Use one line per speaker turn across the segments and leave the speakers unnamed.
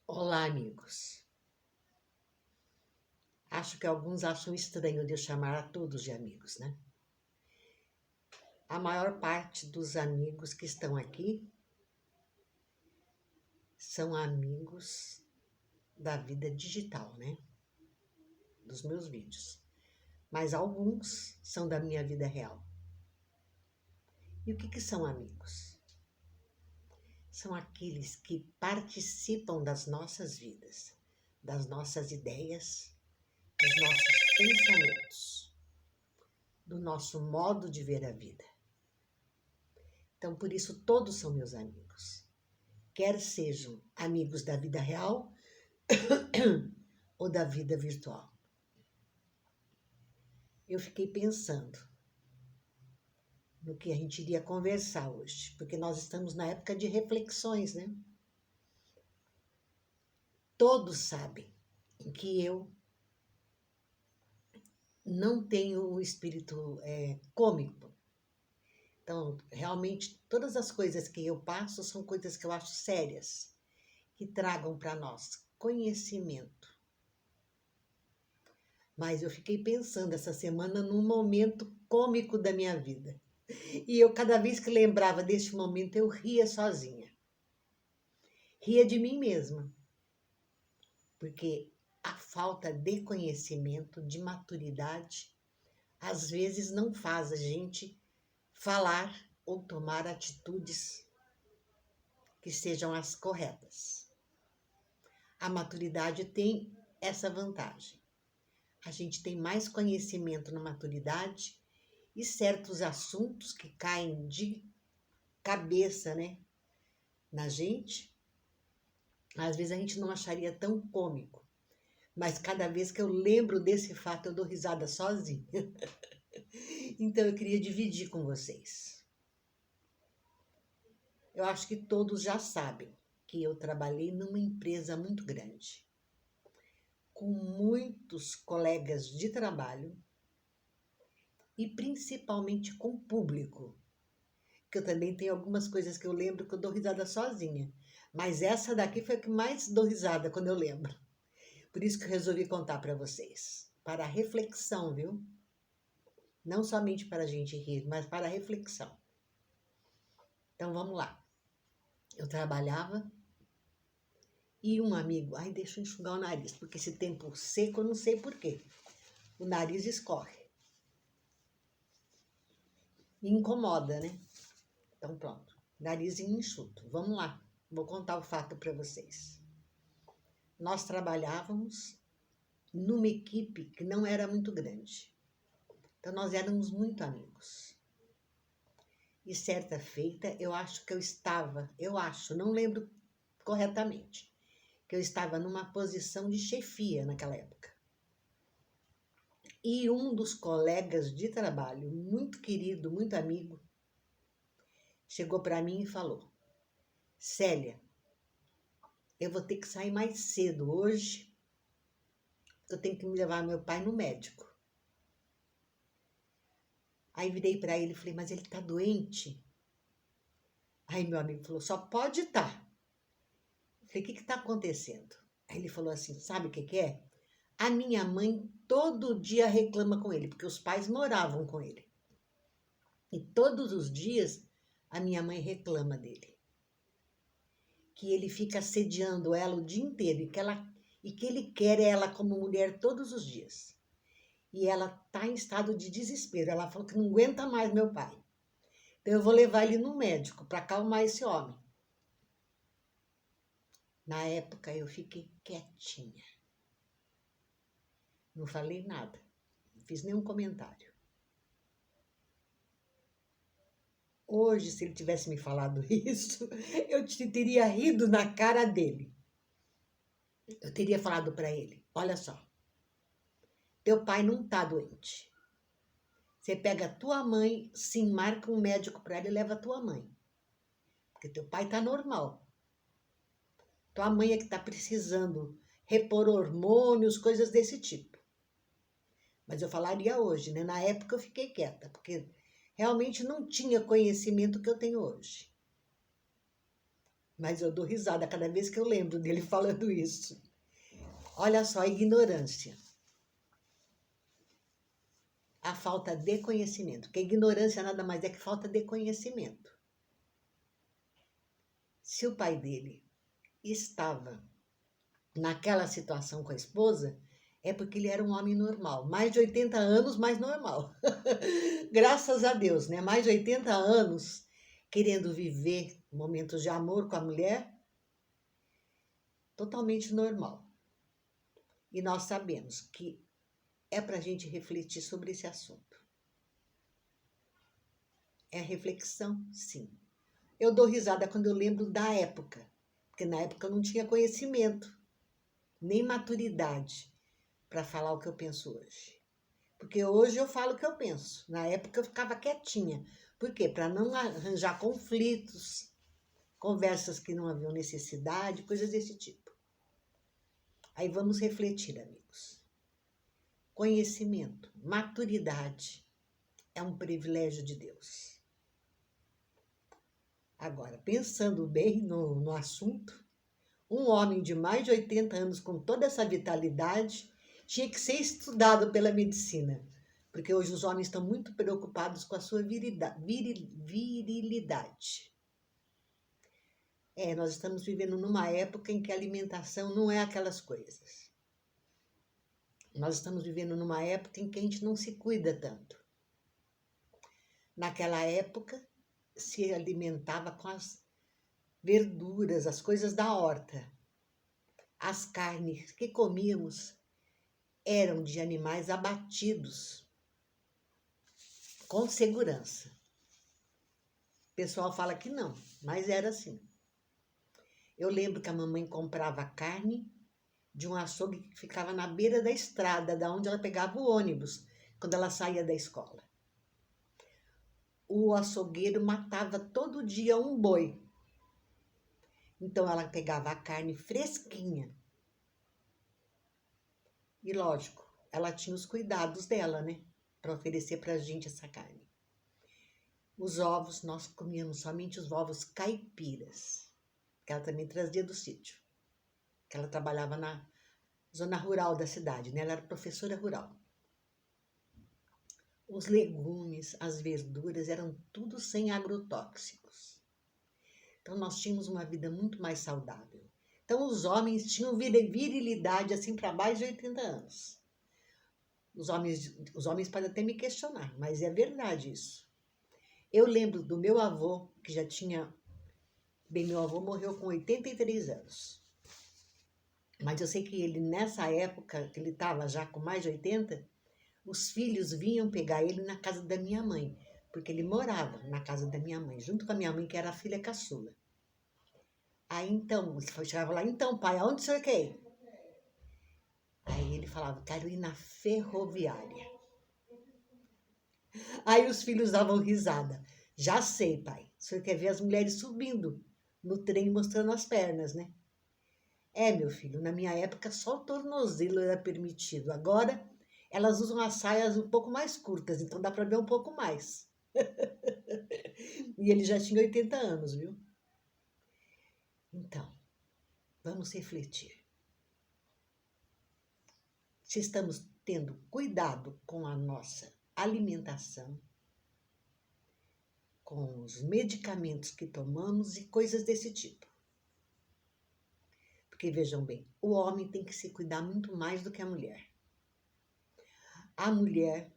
Olá, amigos. Acho que alguns acham estranho de eu chamar a todos de amigos, né? A maior parte dos amigos que estão aqui são amigos da vida digital, né? Dos meus vídeos. Mas alguns são da minha vida real. E o que são amigos? São aqueles que participam das nossas vidas, das nossas ideias, dos nossos pensamentos, do nosso modo de ver a vida. Então, por isso, todos são meus amigos. Quer sejam amigos da vida real ou da vida virtual. Eu fiquei pensando no que a gente iria conversar hoje, porque nós estamos na época de reflexões, né? Todos sabem que eu não tenho um espírito cômico. Então, realmente, todas as coisas que eu passo são coisas que eu acho sérias, que tragam para nós conhecimento. Mas eu fiquei pensando essa semana num momento cômico da minha vida. E eu, cada vez que lembrava deste momento, eu ria sozinha. Ria de mim mesma. Porque a falta de conhecimento, de maturidade, às vezes não faz a gente falar ou tomar atitudes que sejam as corretas. A maturidade tem essa vantagem. A gente tem mais conhecimento na maturidade e certos assuntos que caem de cabeça, né, na gente, às vezes a gente não acharia tão cômico. Mas cada vez que eu lembro desse fato, eu dou risada sozinha. Então eu queria dividir com vocês. Eu acho que todos já sabem que eu trabalhei numa empresa muito grande, com muitos colegas de trabalho e principalmente com o público. Que eu também tenho algumas coisas que eu lembro que eu dou risada sozinha. Mas essa daqui foi a que mais dou risada quando eu lembro. Por isso que eu resolvi contar para vocês. Para a reflexão, viu? Não somente para a gente rir, mas para a reflexão. Então vamos lá. Eu trabalhava e um amigo... Ai, deixa eu enxugar o nariz, porque esse tempo seco eu não sei por quê. O nariz escorre. Me incomoda, né? Então pronto. Narizinho enxuto. Vamos lá. Vou contar o fato para vocês. Nós trabalhávamos numa equipe que não era muito grande. Então nós éramos muito amigos. E certa feita, não lembro corretamente, que eu estava numa posição de chefia naquela época. E um dos colegas de trabalho, muito querido, muito amigo, chegou para mim e falou: Célia, eu vou ter que sair mais cedo hoje, eu tenho que me levar meu pai no médico. Aí virei para ele e falei: mas ele está doente? Aí meu amigo falou: só pode estar. Falei: o que está acontecendo? Aí ele falou assim: sabe o que é? A minha mãe todo dia reclama com ele, porque os pais moravam com ele. E todos os dias a minha mãe reclama dele. Que ele fica assediando ela o dia inteiro e que ele quer ela como mulher todos os dias. E ela está em estado de desespero. Ela falou que não aguenta mais meu pai. Então eu vou levar ele no médico para acalmar esse homem. Na época eu fiquei quietinha. Não falei nada. Não fiz nenhum comentário. Hoje, se ele tivesse me falado isso, eu teria rido na cara dele. Eu teria falado para ele: olha só, teu pai não está doente. Você pega a tua mãe, sim, marca um médico para ela e leva a tua mãe. Porque teu pai está normal. Tua mãe é que está precisando repor hormônios, coisas desse tipo. Mas eu falaria hoje, né? Na época eu fiquei quieta, porque realmente não tinha conhecimento que eu tenho hoje. Mas eu dou risada cada vez que eu lembro dele falando isso. Olha só a ignorância. A falta de conhecimento. Porque ignorância nada mais é que falta de conhecimento. Se o pai dele estava naquela situação com a esposa, é porque ele era um homem normal. Mais de 80 anos, mais normal. Graças a Deus, né? Mais de 80 anos querendo viver momentos de amor com a mulher, totalmente normal. E nós sabemos que é para a gente refletir sobre esse assunto. É reflexão, sim. Eu dou risada quando eu lembro da época, porque na época eu não tinha conhecimento, nem maturidade para falar o que eu penso hoje. Porque hoje eu falo o que eu penso. Na época eu ficava quietinha. Por quê? Para não arranjar conflitos, conversas que não haviam necessidade, coisas desse tipo. Aí vamos refletir, amigos. Conhecimento, maturidade é um privilégio de Deus. Agora, pensando bem no assunto, um homem de mais de 80 anos com toda essa vitalidade tinha que ser estudado pela medicina, porque hoje os homens estão muito preocupados com a sua virilidade. Nós estamos vivendo numa época em que a alimentação não é aquelas coisas. Nós estamos vivendo numa época em que a gente não se cuida tanto. Naquela época, se alimentava com as verduras, as coisas da horta. As carnes que comíamos eram de animais abatidos, com segurança. O pessoal fala que não, mas era assim. Eu lembro que a mamãe comprava carne de um açougue que ficava na beira da estrada, da onde ela pegava o ônibus, quando ela saía da escola. O açougueiro matava todo dia um boi. Então ela pegava a carne fresquinha. E lógico, ela tinha os cuidados dela, né? Para oferecer pra gente essa carne. Os ovos, nós comíamos somente os ovos caipiras, que ela também trazia do sítio. Que ela trabalhava na zona rural da cidade, né? Ela era professora rural. Os legumes, as verduras eram tudo sem agrotóxicos. Então nós tínhamos uma vida muito mais saudável. Então os homens tinham virilidade assim para mais de 80 anos. Os homens podem até me questionar, mas é verdade isso. Eu lembro do meu avô, que já tinha... Bem, meu avô morreu com 83 anos. Mas eu sei que ele, nessa época, que ele estava já com mais de 80, os filhos vinham pegar ele na casa da minha mãe, porque ele morava na casa da minha mãe, junto com a minha mãe, que era a filha caçula. Aí, então, ele chegava lá, então, pai, aonde o senhor quer ir? Aí ele falava, quero ir na ferroviária. Aí os filhos davam risada. Já sei, pai, o senhor quer ver as mulheres subindo no trem mostrando as pernas, né? Meu filho, na minha época só o tornozelo era permitido. Agora elas usam as saias um pouco mais curtas, então dá para ver um pouco mais. E ele já tinha 80 anos, viu? Então, vamos refletir. Se estamos tendo cuidado com a nossa alimentação, com os medicamentos que tomamos e coisas desse tipo. Porque vejam bem, o homem tem que se cuidar muito mais do que a mulher. A mulher,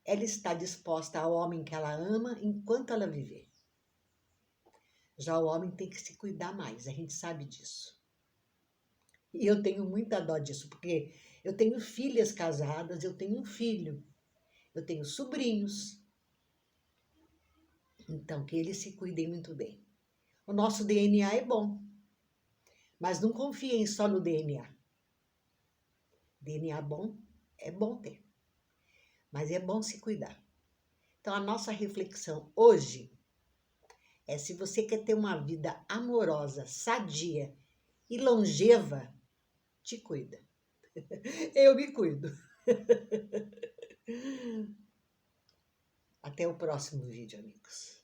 ela está disposta ao homem que ela ama enquanto ela viver. Já o homem tem que se cuidar mais, a gente sabe disso. E eu tenho muita dó disso, porque eu tenho filhas casadas, eu tenho um filho, eu tenho sobrinhos. Então, que eles se cuidem muito bem. O nosso DNA é bom, mas não confiem só no DNA. DNA bom é bom ter, mas é bom se cuidar. Então, a nossa reflexão hoje é: se você quer ter uma vida amorosa, sadia e longeva, te cuida. Eu me cuido. Até o próximo vídeo, amigos.